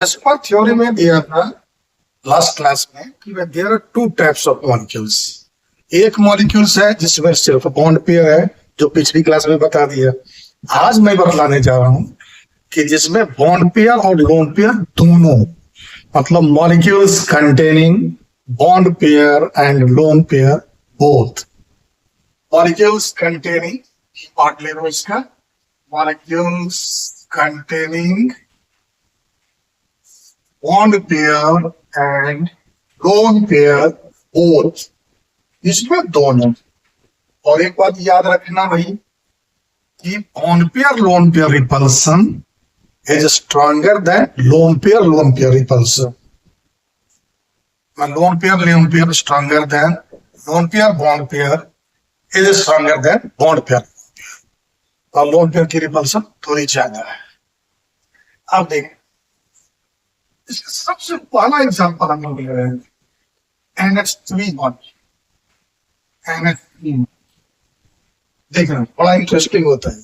पर थ्योरी में दिया था लास्ट क्लास में कि there are two types of molecules. एक मॉलिक्यूल्स है जिसमें सिर्फ बॉन्ड पेयर है, जो पिछली क्लास में बता दिया। आज मैं बतलाने जा रहा हूं कि जिसमें बॉन्ड पेयर और लोन पेयर दोनों, मतलब molecules containing bond pair and lone pair both. Molecules containing, part ले लो इसका, molecules containing bond pair and lone pair both, इसमें दोनों। और एक बात याद रखना भाई कि bond pair lone pair repulsion is stronger than lone pair repulsion। lone pair stronger than lone pair bond pair is stronger than bond pair। और lone pair की रिपल्सन थोड़ी ज्यादा है। अब देखें, इसका सबसे पहला एग्जांपल हम लोग ले रहे हैं NH3 बॉन्ड। NH3 देखना बड़ा इंटरेस्टिंग होता है।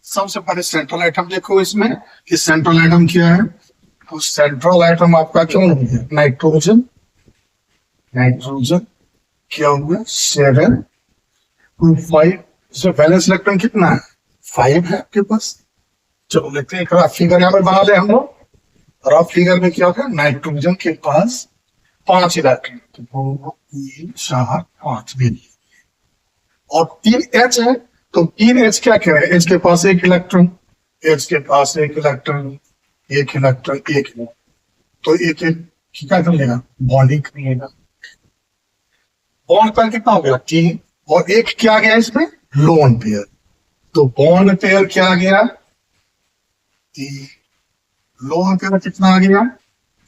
सबसे पहले सेंट्रल आइटम देखो इसमें कि सेंट्रल आइटम क्या है। तो सेंट्रल आइटम आपका क्यों हो गया नाइट्रोजन। नाइट्रोजन क्या होगा 7 2 5। इसमें वैलेंस इलेक्ट्रॉन कितना है 5 है आपके पास। चलो देखते हैं, एक फिगर यहाँ पे बना ले हम लोग। रफ फिगर में क्या होगा, नाइट्रोजन के पास 5 इलेक्ट्रॉन, 2 3 4 5 भी नहीं, और 3 H है। तो 3 H क्या कह रहे हैं, H के पास 1 इलेक्ट्रॉन, H के पास 1 इलेक्ट्रॉन, 1 इलेक्ट्रॉन, 1 इलेक्ट्रॉन, तो एक क्या कर लेगा, बॉन्डिंग करिएगा। बॉन्ड पेयर कितना हो गया 3, और एक क्या गया इसमें लोन पेयर। तो बॉन्ड पेयर क्या गया 3, लोन पेयर कितना आ गया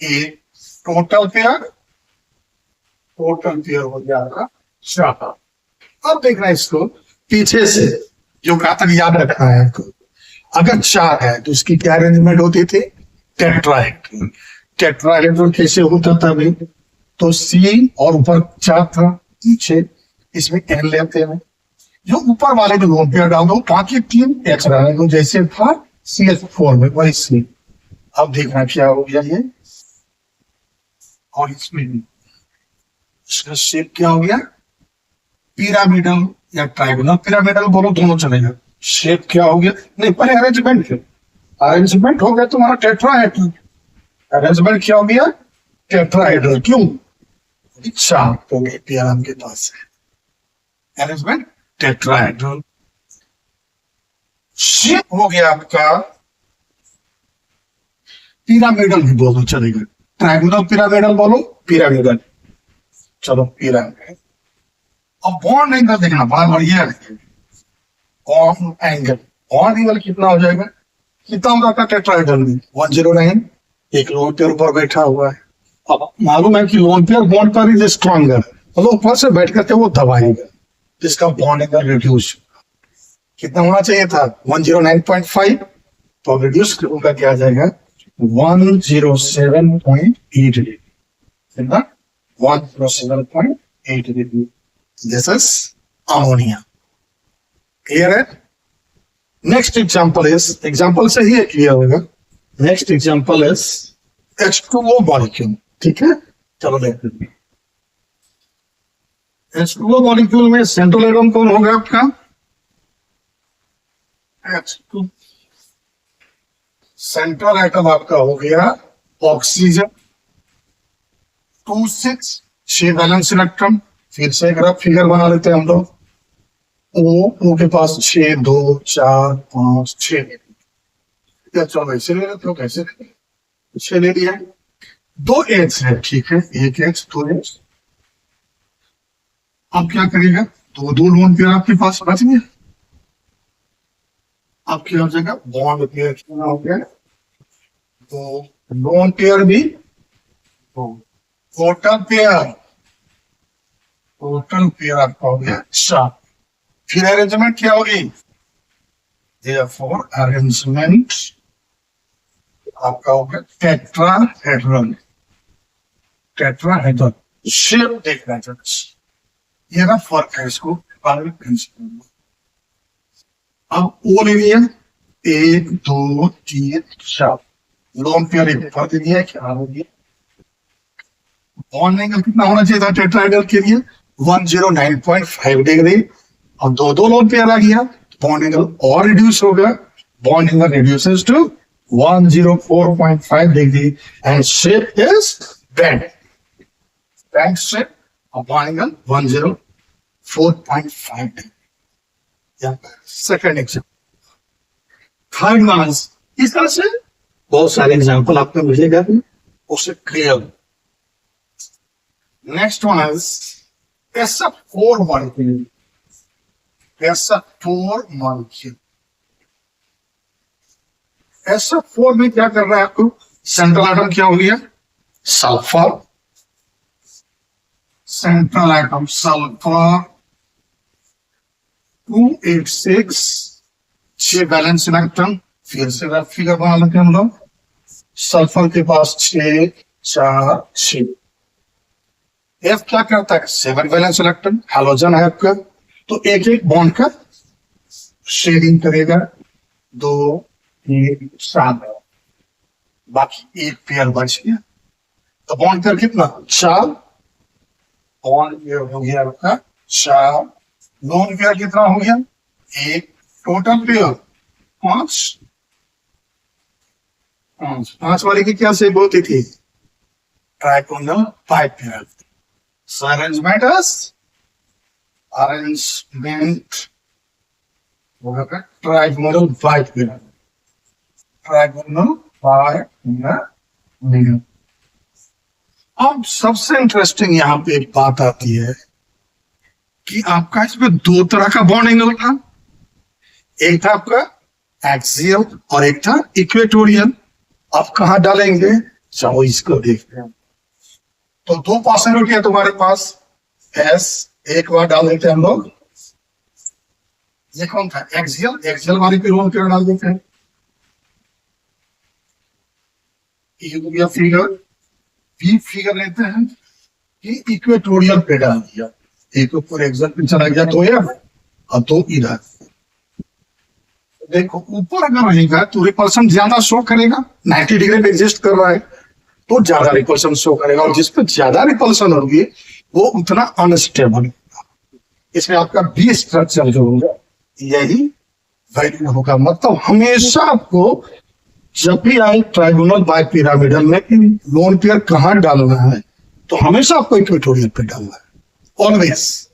1, टोटल पेयर हो गया आपका 4। अब देखना इसको पीछे से, जो कहा तक याद रखना है आपको। अगर 4 है तो इसकी क्या अरेंजमेंट होती थी, टेट्राहेड्रल। टेट्राहेड्रल कैसे होता था भाई, तो C और ऊपर 4 था, पीछे इसमें N लेते हैं। जो ऊपर वाले जो लोन पेयर डाल दो, बाकी 3 H रहेगा जैसे था CH4 में वही C। अब देखना क्या हो गया ये, और इसमें इसका शेप क्या हो गया पिरामिडल या ट्राइगोनल। पिरामिडल बोलो दोनों चलेगा। शेप क्या हो गया, नहीं पहले अरेंजमेंट हो गया तुम्हारा टेट्राहेड्रल। अरेंजमेंट क्या हो गया टेट्राहेड्रल, क्यों 4 हो गए पिरामिड के पास है, अरेंजमेंट टेट्राहेड्रल। शेप हो गया आपका पिरामिडल भी बोलो चलेगा, ट्रायंगुलर पिरामिडल बोलो पिरामिडल, चलो पिरामिड। अब बॉन्ड एंगल देखना बड़ा बढ़िया है। बॉन्ड एंगल कितना हो जाएगा, कितना होगा आपका टेट्राहेड्रल में 109, एक लोन पेयर ऊपर बैठा हुआ है। अब मालूम है कि लोन पेयर बॉन्ड पर इज स्ट्रॉन्गर, मतलब ऊपर से बैठ करके वो दबाएगा, जिसका बॉन्ड एंगल रिड्यूस कितना होना चाहिए था 109.5, तो रिड्यूस उनका क्या आ जाएगा 107.8 degree, 107.8 degree. This is ammonia. Clear है। नेक्स्ट एग्जांपल से ही क्लियर होगा। Next example is H2O molecule. ठीक है, चलो देखते हैं। H2O मॉलिक्यूल में सेंट्रल एटम कौन होगा आपका H2। सेंट्रल एटम आपका हो गया ऑक्सीजन 2 6 वैलेंस इलेक्ट्रॉन। फिर से एक रफ फिगर बना लेते हैं हम लोग। O के पास 6 2 4 5 6, चलो ऐसे ले लेते हो, कैसे 6 ले लिया। 2 H है, ठीक है, 1 H 2 H। अब क्या करेगा, दो लोन पेयर आपके पास बच गए। अब क्या हो जाएगा बॉन्ड पेयर कितना हो गया, तो लोन पेयर भी, टोटल पेयर आपका हो गया 4। फिर अरेंजमेंट क्या होगी, therefore अरेंजमेंट आपका हो गया टेट्राहेड्रल। शेप देखना चाहिए, ये ना फर्क है, इसको अब ओ ले लिया 1 2 3 4, लोन पेयर एक ऊपर दे दिया, क्या हो गया? बॉन्ड एंगल कितना होना चाहिए था टेट्राहेड्रल के लिए? 109.5 डिग्री। और दो दो लोन पेयर आ गया, बॉन्ड एंगल और रिड्यूस होगा, bond angle reduces to 104.5 degree and shape is bent, bent shape of bond angle 104.5 degree. Yeah. Second example. Third one is इस तरह से बहुत सारे एग्जाम्पल आपको मिलेगा, उसे clear. Next one is SF4 molecule, SF4 molecule. SF4 में क्या कर रहा है आपको? सेंट्रल एटम क्या हो गया? Sulphur, central atom sulphur 286, 6 balance electron. फिर से रफ फिगर बना लेते हैं हम लोग। सल्फर के पास 6 4 6। एफ क्या करता है? 7 बैलेंस इलेक्ट्रॉन, हैलोजन है आपका, तो एक एक बॉन्ड का शेयरिंग करेगा, 2 3 7, बाकी एक पेयर बच गया। तो बॉन्ड पेयर कितना? 4। बॉन्ड पेयर हो गया आपका 4। लोन पेयर कितना हो गया? 1। Total pair 5। 5 वाले की क्या शेप होती थी? ट्राइकोनल बाइपेयर। So arrangement होगा ट्राइकोनल बाइपेयर, ट्राइकोनल बाइपेयर। अब सबसे इंटरेस्टिंग यहाँ पे एक बात आती है कि आपका इसमें 2 तरह का बॉन्ड एंगल था। एक था आपका एक्सियल और एक था इक्वेटोरियल। आप कहां डालेंगे? चलो इसको देखते हैं। तो 2 पॉसिबिलिटी है तुम्हारे पास। एस एक बार डाल देते हैं हम लोग। ये कौन था? एक्सियल। एक्सियल वाले पे लोन पेयर डाल देते हैं। ये हो गया फिगर। बी फिगर लेते हैं कि इक्वेटोरियल पे डाल दिया। एक ऊपर एक्सियल पे चला गया, 2 एफ और 2 इधर। देखो ऊपर अगर रहेगा तो रिपल्सन ज्यादा शो करेगा, 90 डिग्री पे एग्जिस्ट कर रहा है तो ज्यादा रिपल्सन शो करेगा, और जिसपे ज्यादा रिपल्सन होगी वो उतना अनस्टेबल होगा। इसमें आपका बी स्ट्रक्चर जो होगा यही वैल्यू होगा। मतलब हमेशा आपको जब भी आए ट्राइगोनल बाइपिरामिडल में लोन पेयर कहां डालना है, तो हमेशा आपको इक्वेटोरियल पे डालना है। ऑलवेज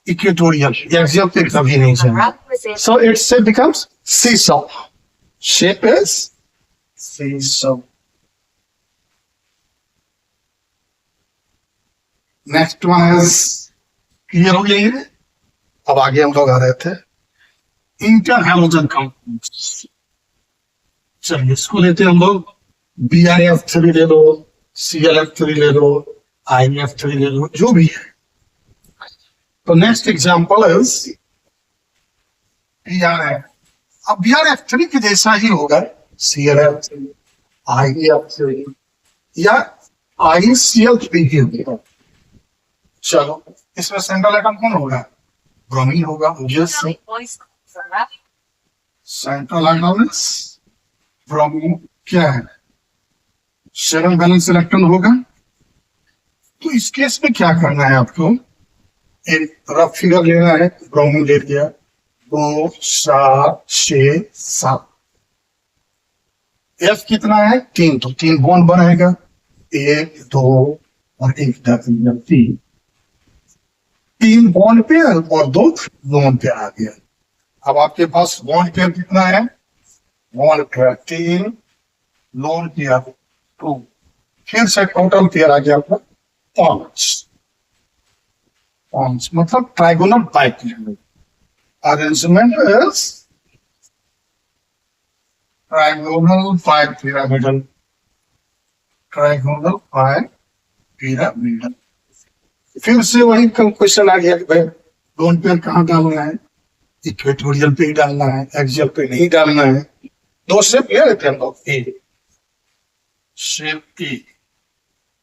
इक्वेटोरियल, एक्सियल पे कभी नहीं चाहिए। So its shape becomes seesaw. Shape is seesaw. Next one is clear हो गया ये। अब आगे हम लोग आ रहे थे इंटर हैलोजन कंपाउंड्स। चलिए इसको लेते हैं हम लोग। BiF3 ले लो, ClF3 ले लो, IF3 ले लो, जो भी है। तो नेक्स्ट एग्जांपल इज BrF। अब BrF3 के जैसा ही होगा ClF3, IF3 या ICl3 ही होगा। चलो इसमें सेंट्रल एटम कौन होगा? ब्रोमीन होगा। सेंट्रल एटम ब्रोमीन क्या है? 7 बैलेंस इलेक्ट्रॉन होगा। तो इस केस में क्या करना है आपको? एक रफ फिगर लेना है। ब्रोमीन ले लिया, 2 7 6 7। एफ कितना है? 3, तो 3 बॉन्ड बनेगा, 1 2 और 1 3। 3 बॉन्ड पेयर और 2 लोन पेयर आ गया। अब आपके पास बॉन्ड पेयर कितना है? Bond pair 3, lone pair 2। फिर से टोटल पेयर आ गया आपका 5। मतलब trigonal bipyramid. Arrangement is trigonal bipyramidal, trigonal bipyramidal. फिर से वही क्वेश्चन आ गया कि भाई लोन पेयर कहां डालना है? इक्वेटोरियल पे ही डालना है, एक्सियल पे नहीं डालना है। 2 शेप ले लेते हैं हम लोग। ए शेप ए,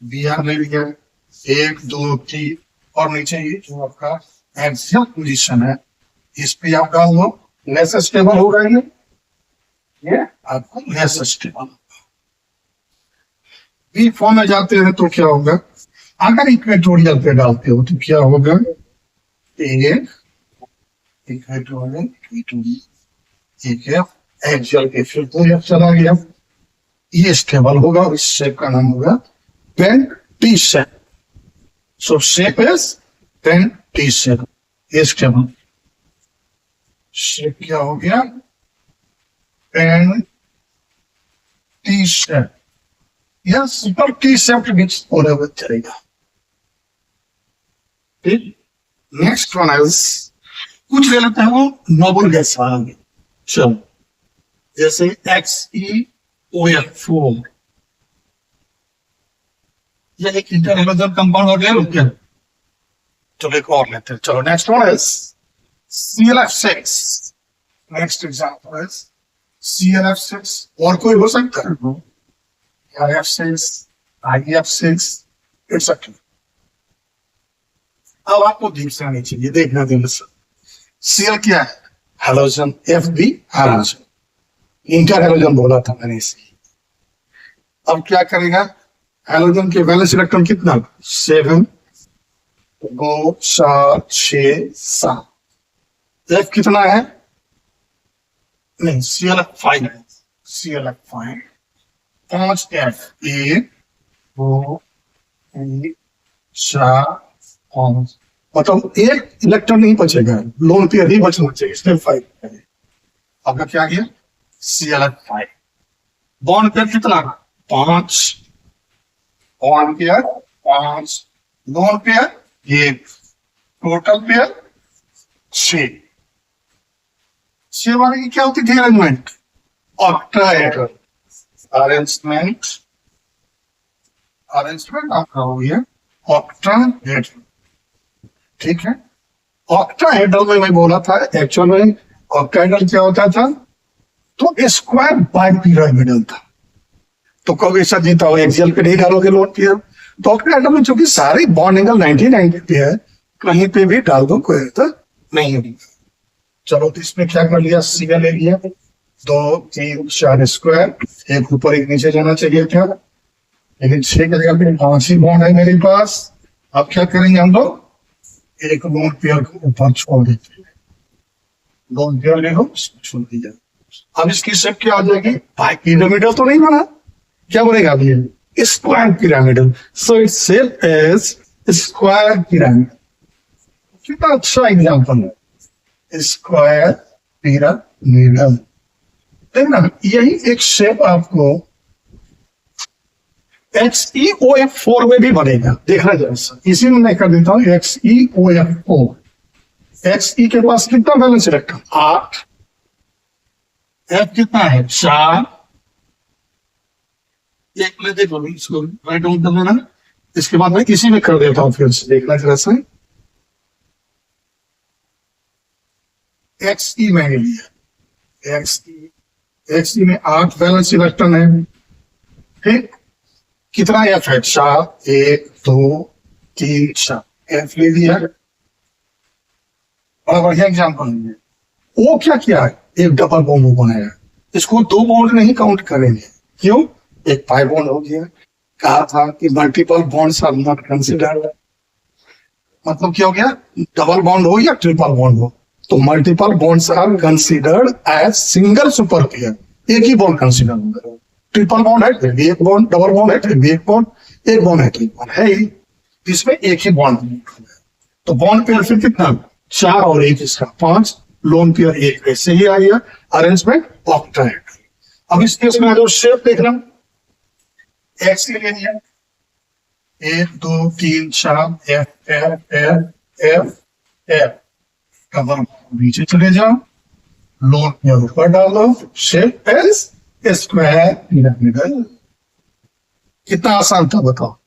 BR ले लिया 1 2 3, और नीचे ये जो आपका एक्सियल पोजीशन है इस पे आप डाल दो। लेस स्टेबल होगा ये आपको लेस स्टेबल। बी फॉर्म में जाते हैं तो क्या होगा, अगर इक्वेटोरियल पे डालते हो तो क्या होगा, ए इक्वेटोरियल ठीक है, एक्सियल के फिर तो ये चला गया, ये स्टेबल होगा, इस शेप का नाम होगा पेन T shape. So shape is पेन टी शेप, ये स्टेबल शेप क्या हो गया, पेन टी शेप, यह सुपर टी शेप के बीच होने हुए चलेगा। ठीक, नेक्स्ट वन इज, कुछ ले लेते हैं वो नोबल गैस वाले, चलो जैसे XeOF4, यह एक इंटरहेलोजन कंपाउंड हो गया क्या, चलो एक और लेते हैं। चलो next one is ClF6, next example is ClF6, और कोई हो सकता है F6, IF6 एक्सेट्रा। अब आपको दिख नहीं चाहिए, देखना देना सर, Cl क्या है, halogen, Fb halogen, inter halogen बोला था मैंने इसे। अब क्या करेगा, हेलोजन के वैलेंस इलेक्ट्रॉन कितना, 7, 2, 4, 6, 7, F कितना है, नहीं ClF5 है, ClF5 5 F, 1, 2, 3, 4, 5, मतलब एक इलेक्ट्रॉन नहीं बचेगा, लोन पेयर ही बचना चाहिए, स्टेप 5। आपका क्या गया, ClF5, बॉन्ड पेयर कितना, 5, bond pair 5, lone pair 1, total pair 6। 6 वाले की क्या होती थी अरेंजमेंट, ऑक्टाहेड्रल अरेंजमेंट, अरेंजमेंट आपका हो गया ऑक्टाहेड्रल। ठीक है, ऑक्टाहेड्रल में मैं बोला था, एक्चुअल में ऑक्टाहेड्रल क्या होता था, तो स्क्वायर बाइपिरामिडल था। तो कभी ऐसा जीता हो एक्सियल पे नहीं डालोगे लोन पेयर, तो ऑक्टाहेड्रल में चूंकि सारे बॉन्ड एंगल 90-90 पे है, कहीं पे भी डाल दो कोई तो नहीं है। चलो तो इसमें क्या कर लिया, Cl ले लिया, 2, 3, 4 स्क्वायर, एक ऊपर एक नीचे जाना चाहिए था, लेकिन 6 के जगह पे 5 ही बॉन्ड है मेरे पास। अब क्या करेंगे हम लोग, एक लोन पेयर को ऊपर छोड़ देते हैं, लोन पेयर ले लो छोड़ दिया। अब इसकी शेप क्या आ जाएगी, पिरामिडल तो नहीं बना, क्या बनेगा अभी, square pyramidal. So its shape is square pyramid. कितना अच्छा एग्जांपल है, स्क्वायर पिरामिडल। देखना यही एक शेप आपको XeOF4 में भी बनेगा, देखना जरा, इसी में मैं कर देता हूँ XeOF4। Xe के पास कितना बैलेंस इलेक्ट्रॉन, 8, F कितना है 4, एक में देखो इसको राइट डाउन कर देना, इसके बाद मैं इसी में कर देता हूँ, फिर से देखना जरा सा, Xe मैंने लिया, Xe में 8 बैलेंस इलेक्ट्रॉन है। ठीक, कितना F है, 4, 1, 2, 3, 4, F ले लिया। बड़ा बढ़िया एग्जाम्पल है। वो क्या किया है, एक डबल बॉन्ड बनाया, इसको 2 बॉन्ड नहीं काउंट करेंगे, क्यों, एक पाई बॉन्ड हो गया। कहा था कि multiple bonds are not considered, मतलब क्या हो गया, डबल बॉन्ड हो या ट्रिपल बॉन्ड हो, तो multiple bonds are considered as single super pair, एक ही बॉन्ड कंसिडर होगा। ट्रिपल बॉन्ड है फिर भी एक बॉन्ड, डबल बॉन्ड है फिर भी एक बॉन्ड, एक बॉन्ड है ट्रिपल बॉन्ड है ही, इसमें एक ही बॉन्ड। तो बॉन्ड पेयर फिर कितना, 4 और 1 इसका 5, लोन पेयर 1, ऐसे ही आ गया अरेंजमेंट ऑक्टाहेड्रल। अब इस केस में जो शेप देखना, एक्स के लिए 1, 2, 3, 4, F F F F F, cover नीचे चले जाओ, लोन पेयर ऊपर डालो, शेप एस स्क्वायर पिरामिडल। कितना आसान था बताओ।